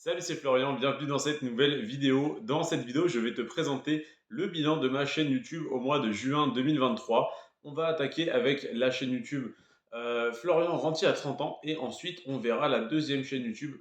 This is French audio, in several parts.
Salut, c'est Florian, bienvenue dans cette nouvelle vidéo. Dans cette vidéo, je vais te présenter le bilan de ma chaîne YouTube au mois de juin 2023. On va attaquer avec la chaîne YouTube Florian Rentier à 30 ans et ensuite on verra la deuxième chaîne YouTube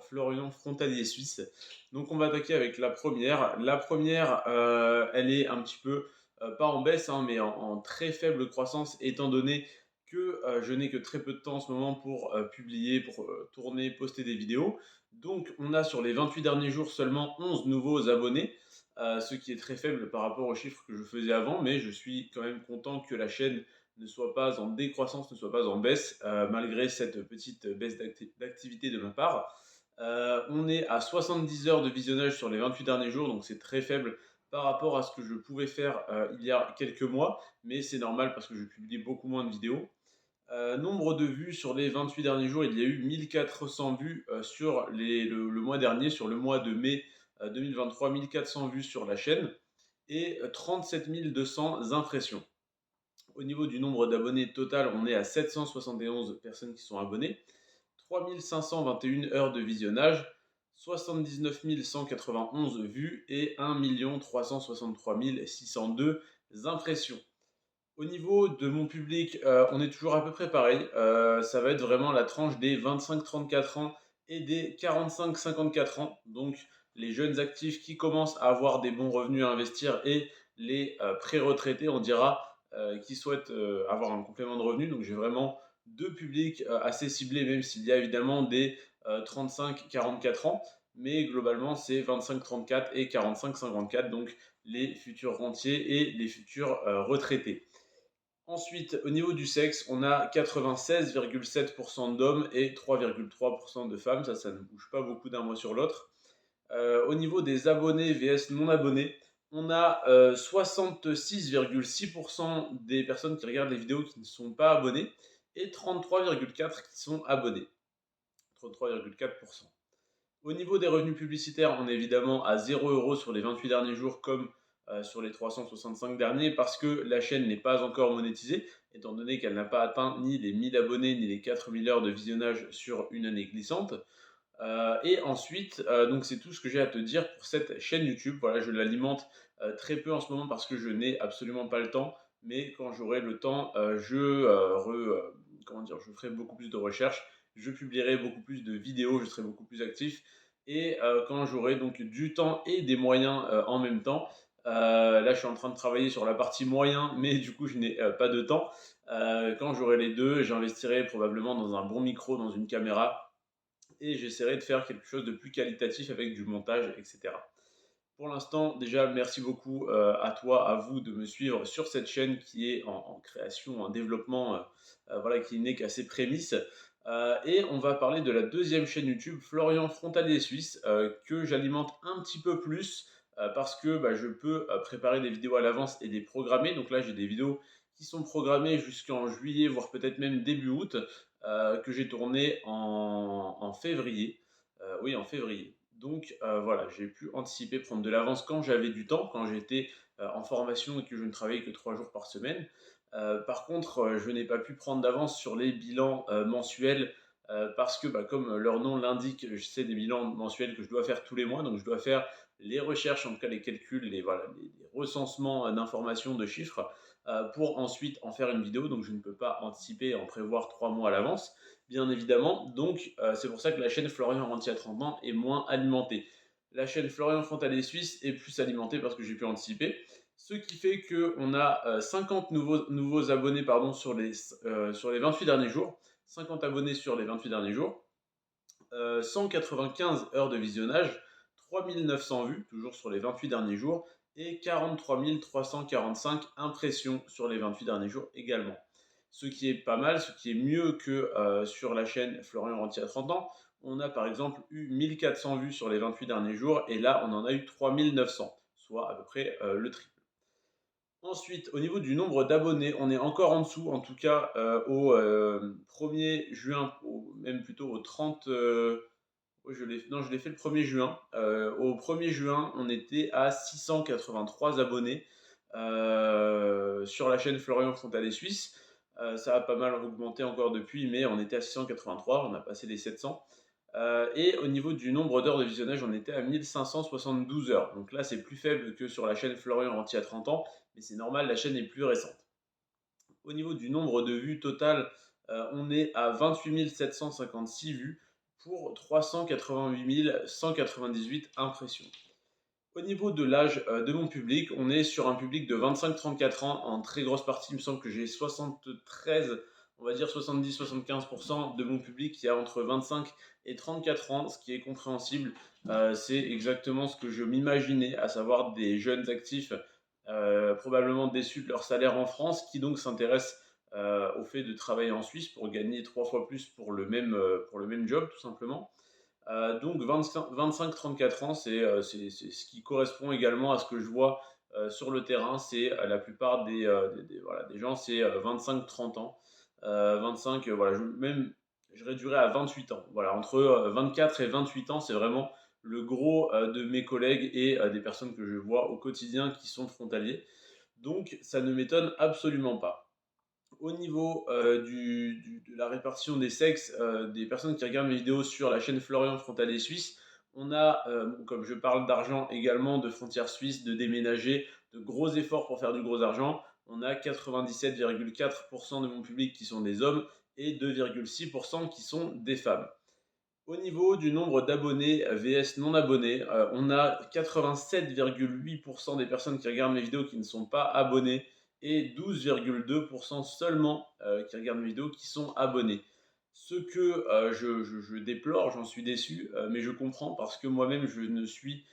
Florian Frontalier Suisse. Donc on va attaquer avec la première. La première, elle est un petit peu, pas en baisse, hein, mais en très faible croissance étant donné que je n'ai que très peu de temps en ce moment pour publier, pour tourner, poster des vidéos. Donc, on a sur les 28 derniers jours seulement 11 nouveaux abonnés, ce qui est très faible par rapport aux chiffres que je faisais avant, mais je suis quand même content que la chaîne ne soit pas en décroissance, ne soit pas en baisse, malgré cette petite baisse d'activité de ma part. On est à 70 heures de visionnage sur les 28 derniers jours, donc c'est très faible par rapport à ce que je pouvais faire il y a quelques mois, mais c'est normal parce que je publie beaucoup moins de vidéos. Nombre de vues sur les 28 derniers jours, il y a eu 1400 vues sur le mois dernier, sur le mois de mai 2023, 1400 vues sur la chaîne et 37 200 impressions. Au niveau du nombre d'abonnés total, on est à 771 personnes qui sont abonnées, 3521 heures de visionnage, 79 191 vues et 1 363 602 impressions. Au niveau de mon public, on est toujours à peu près pareil. Ça va être vraiment la tranche des 25-34 ans et des 45-54 ans. Donc les jeunes actifs qui commencent à avoir des bons revenus à investir et les pré-retraités, on dira, qui souhaitent avoir un complément de revenus. Donc j'ai vraiment deux publics assez ciblés, même s'il y a évidemment des 35-44 ans. Mais globalement, c'est 25-34 et 45-54, donc les futurs rentiers et les futurs retraités. Ensuite, au niveau du sexe, on a 96,7% d'hommes et 3,3% de femmes. Ça ne bouge pas beaucoup d'un mois sur l'autre. Au niveau des abonnés vs non abonnés, on a 66,6% des personnes qui regardent les vidéos qui ne sont pas abonnées et 33,4% qui sont abonnés. 33,4%. Au niveau des revenus publicitaires, on est évidemment à 0 € sur les 28 derniers jours comme sur les 365 derniers parce que la chaîne n'est pas encore monétisée, étant donné qu'elle n'a pas atteint ni les 1000 abonnés ni les 4000 heures de visionnage sur une année glissante. Et ensuite, donc c'est tout ce que j'ai à te dire pour cette chaîne YouTube. Voilà, je l'alimente très peu en ce moment parce que je n'ai absolument pas le temps. Mais quand j'aurai le temps, comment dire, je ferai beaucoup plus de recherches, je publierai beaucoup plus de vidéos, je serai beaucoup plus actif. Et quand j'aurai donc du temps et des moyens en même temps, là je suis en train de travailler sur la partie moyen, mais du coup je n'ai pas de temps. Quand j'aurai les deux, j'investirai probablement dans un bon micro, dans une caméra et j'essaierai de faire quelque chose de plus qualitatif avec du montage, etc. Pour l'instant, déjà, merci beaucoup à toi, à vous de me suivre sur cette chaîne qui est en création, en développement, voilà, qui n'est qu'à ses prémices. Et on va parler de la deuxième chaîne YouTube, Florian Frontalier Suisse, que j'alimente un petit peu plus parce que bah, je peux préparer des vidéos à l'avance et les programmer. Donc là, j'ai des vidéos qui sont programmées jusqu'en juillet, voire peut-être même début août, que j'ai tourné en février. Oui, en février. Donc voilà, j'ai pu anticiper, prendre de l'avance quand j'avais du temps, quand j'étais en formation et que je ne travaillais que 3 jours par semaine. Par contre, je n'ai pas pu prendre d'avance sur les bilans mensuels parce que, bah, comme leur nom l'indique, c'est des bilans mensuels que je dois faire tous les mois. Donc je dois faire les recherches, en tout cas les calculs, voilà, les recensements d'informations, de chiffres, pour ensuite en faire une vidéo. Donc je ne peux pas anticiper et en prévoir 3 mois à l'avance, bien évidemment. Donc c'est pour ça que la chaîne Florian Rentier à 30 ans est moins alimentée. La chaîne Florian Frontalier Suisse est plus alimentée parce que j'ai pu anticiper. Ce qui fait qu'on a 50 nouveaux abonnés pardon, sur les 28 derniers jours. 50 abonnés sur les 28 derniers jours. 195 heures de visionnage, 3900 vues, toujours sur les 28 derniers jours, et 43 345 impressions sur les 28 derniers jours également. Ce qui est pas mal, ce qui est mieux que sur la chaîne Florian Rentier à 30 ans. On a par exemple eu 1400 vues sur les 28 derniers jours, et là on en a eu 3900, soit à peu près le triple. Ensuite, au niveau du nombre d'abonnés, on est encore en dessous, en tout cas au 1er juin, même plutôt au 30. Oui, non, je l'ai fait le 1er juin. Au 1er juin, on était à 683 abonnés sur la chaîne Florian Frontalier Suisse. Ça a pas mal augmenté encore depuis, mais on était à 683, on a passé les 700. Et au niveau du nombre d'heures de visionnage, on était à 1572 heures. Donc là, c'est plus faible que sur la chaîne Florian Ranti à 30 ans, mais c'est normal, la chaîne est plus récente. Au niveau du nombre de vues total, on est à 28 756 vues pour 388 198 impressions. Au niveau de l'âge de mon public, on est sur un public de 25-34 ans en très grosse partie. Il me semble que j'ai 73, on va dire 70-75% de mon public qui a entre 25 et 34 ans, ce qui est compréhensible. C'est exactement ce que je m'imaginais, à savoir des jeunes actifs probablement déçus de leur salaire en France, qui donc s'intéressent au fait de travailler en Suisse pour gagner 3 fois plus pour le même job, tout simplement. Donc 25-34 ans, c'est ce qui correspond également à ce que je vois sur le terrain. C'est la plupart voilà, des gens, c'est 25-30 ans. 25, voilà, je réduirais à 28 ans. Voilà, entre 24 et 28 ans, c'est vraiment le gros de mes collègues et des personnes que je vois au quotidien qui sont frontaliers. Donc ça ne m'étonne absolument pas. Au niveau de la répartition des sexes, des personnes qui regardent mes vidéos sur la chaîne Florian Frontalier Suisse, on a, comme je parle d'argent également, de frontières suisses, de déménager, de gros efforts pour faire du gros argent, on a 97,4% de mon public qui sont des hommes et 2,6% qui sont des femmes. Au niveau du nombre d'abonnés vs non abonnés, on a 87,8% des personnes qui regardent mes vidéos qui ne sont pas abonnées et 12,2% seulement qui regardent mes vidéos qui sont abonnés. Ce que je déplore, j'en suis déçu, mais je comprends parce que moi-même je ne suis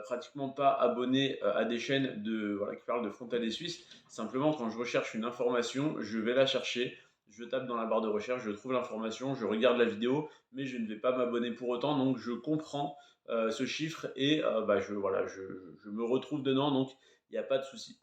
pratiquement pas abonné à des chaînes voilà, qui parlent de frontalier suisse. Simplement, quand je recherche une information, je vais la chercher, je tape dans la barre de recherche, je trouve l'information, je regarde la vidéo, mais je ne vais pas m'abonner pour autant. Donc je comprends ce chiffre et bah, voilà, je me retrouve dedans, donc il n'y a pas de souci.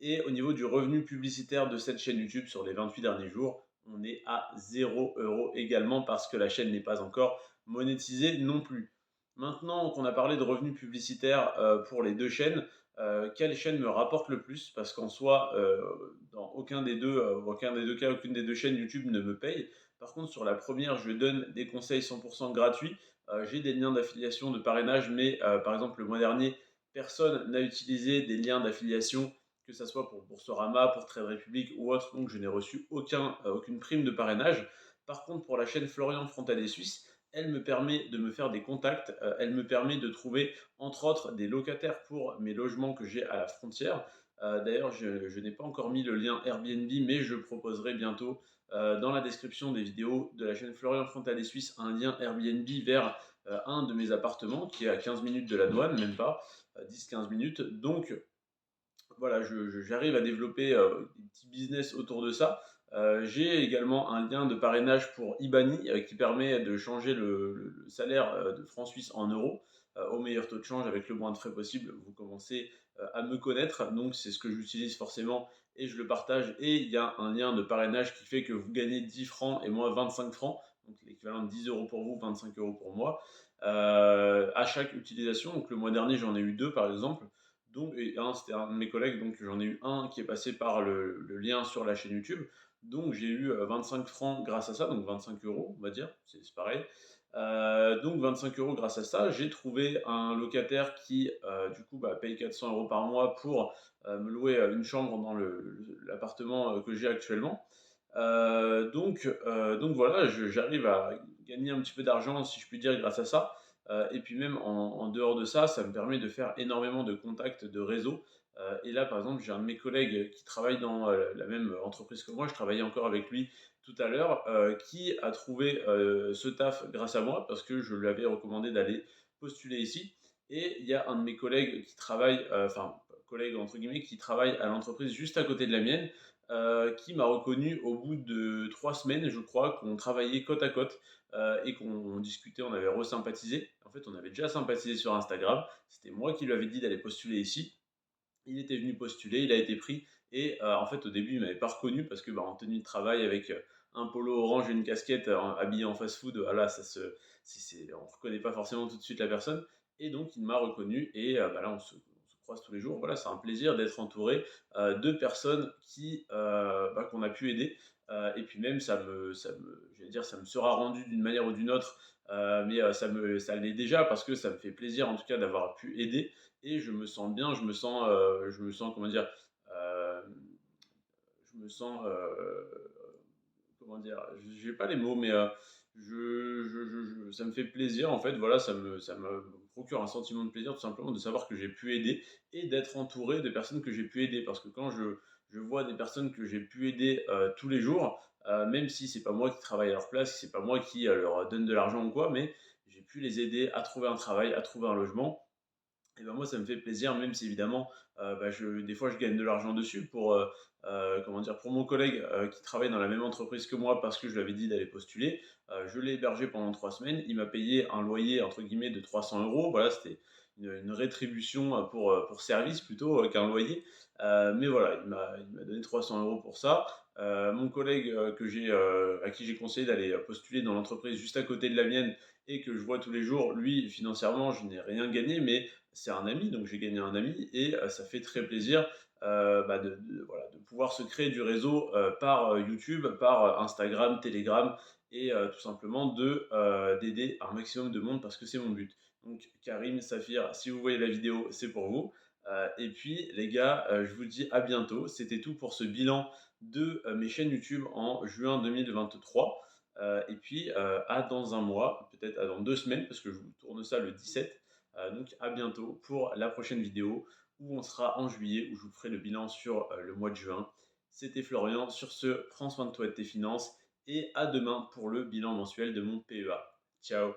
Et au niveau du revenu publicitaire de cette chaîne YouTube sur les 28 derniers jours, on est à 0 € également parce que la chaîne n'est pas encore monétisée non plus. Maintenant qu'on a parlé de revenus publicitaires pour les deux chaînes, quelle chaîne me rapporte le plus? Parce qu'en soi, dans aucun des deux cas, aucune des deux chaînes YouTube ne me paye. Par contre, sur la première, je donne des conseils 100% gratuits. J'ai des liens d'affiliation, de parrainage, mais par exemple, le mois dernier, personne n'a utilisé des liens d'affiliation, que ce soit pour Boursorama, pour Trade Republic ou autre, donc je n'ai reçu aucune prime de parrainage. Par contre, pour la chaîne Florian Frontalier Suisse, elle me permet de me faire des contacts, elle me permet de trouver entre autres des locataires pour mes logements que j'ai à la frontière. D'ailleurs, je n'ai pas encore mis le lien Airbnb, mais je proposerai bientôt dans la description des vidéos de la chaîne Florian Frontalier Suisse un lien Airbnb vers un de mes appartements qui est à 15 minutes de la douane, même pas 10-15 minutes. Donc voilà, j'arrive à développer des petits business autour de ça. J'ai également un lien de parrainage pour Ibani qui permet de changer le salaire de francs suisses en euros au meilleur taux de change avec le moins de frais possible. Vous commencez à me connaître, donc c'est ce que j'utilise forcément et je le partage. Et il y a un lien de parrainage qui fait que vous gagnez 10 francs et moi 25 francs, donc l'équivalent de 10 € pour vous, 25 € pour moi, à chaque utilisation. Donc le mois dernier, j'en ai eu deux par exemple. Donc, c'était un de mes collègues, donc j'en ai eu un qui est passé par le lien sur la chaîne YouTube. Donc j'ai eu 25 francs grâce à ça, donc 25 €, on va dire, c'est pareil. Donc 25 € grâce à ça. J'ai trouvé un locataire qui, du coup, bah, paye 400 € par mois pour me louer une chambre dans l'appartement que j'ai actuellement. Donc voilà, j'arrive à gagner un petit peu d'argent, si je puis dire, grâce à ça. Et puis même en dehors de ça, ça me permet de faire énormément de contacts, de réseaux. Et là, par exemple, j'ai un de mes collègues qui travaille dans la même entreprise que moi, je travaillais encore avec lui tout à l'heure, qui a trouvé ce taf grâce à moi parce que je lui avais recommandé d'aller postuler ici. Et il y a un de mes collègues qui travaille, enfin, collègue entre guillemets, qui travaille à l'entreprise juste à côté de la mienne, qui m'a reconnu au bout de 3 semaines, je crois, qu'on travaillait côte à côte et qu'on discutait, on avait resympathisé. En fait, on avait déjà sympathisé sur Instagram. C'était moi qui lui avais dit d'aller postuler ici. Il était venu postuler, il a été pris. Et en fait, au début, il ne m'avait pas reconnu parce que bah, en tenue de travail, avec un polo orange et une casquette, habillé en fast-food, voilà, on ne reconnaît pas forcément tout de suite la personne. Et donc, il m'a reconnu et bah, là, on se croise tous les jours. Voilà, c'est un plaisir d'être entouré de personnes qu'on a pu aider. Et puis même, j'allais dire, ça me sera rendu d'une manière ou d'une autre mais ça l'est déjà parce que ça me fait plaisir en tout cas d'avoir pu aider et je me sens bien, je me sens comment dire? Hem, je me sens, comment dire? J'ai pas les mots, mais ça me fait plaisir en fait, voilà, ça me procure un sentiment de plaisir tout simplement de savoir que j'ai pu aider et d'être entouré de personnes que j'ai pu aider. Parce que quand je vois des personnes que j'ai pu aider, tous les jours, même si c'est pas moi qui travaille à leur place, si c'est pas moi qui, leur donne de l'argent ou quoi, mais j'ai pu les aider à trouver un travail, à trouver un logement et ben moi, ça me fait plaisir, même si évidemment, des fois, je gagne de l'argent dessus pour, comment dire? Pour mon collègue, qui travaille dans la même entreprise que moi parce que je lui avais dit d'aller postuler, je l'ai hébergé pendant 3 semaines. Il m'a payé un loyer entre guillemets de 300 €. Voilà, c'était une rétribution, pour service plutôt, qu'un loyer. Mais voilà, il m'a donné 300 € pour ça. Mon collègue, à qui j'ai conseillé d'aller, postuler dans l'entreprise juste à côté de la mienne et que je vois tous les jours, lui, financièrement, je n'ai rien gagné, mais c'est un ami, donc j'ai gagné un ami et ça fait très plaisir, voilà, de pouvoir se créer du réseau, par, YouTube, par, Instagram, Telegram et tout simplement d'aider un maximum de monde parce que c'est mon but. Donc Karim, Saphir, si vous voyez la vidéo, c'est pour vous, et puis les gars, je vous dis à bientôt. C'était tout pour ce bilan de, mes chaînes YouTube en juin 2023, et puis, à dans un mois, peut-être à dans 2 semaines parce que je vous tourne ça le 17. Donc à bientôt pour la prochaine vidéo où on sera en juillet, où je vous ferai le bilan sur le mois de juin. C'était Florian. Sur ce, prends soin de toi et de tes finances et à demain pour le bilan mensuel de mon PEA. Ciao.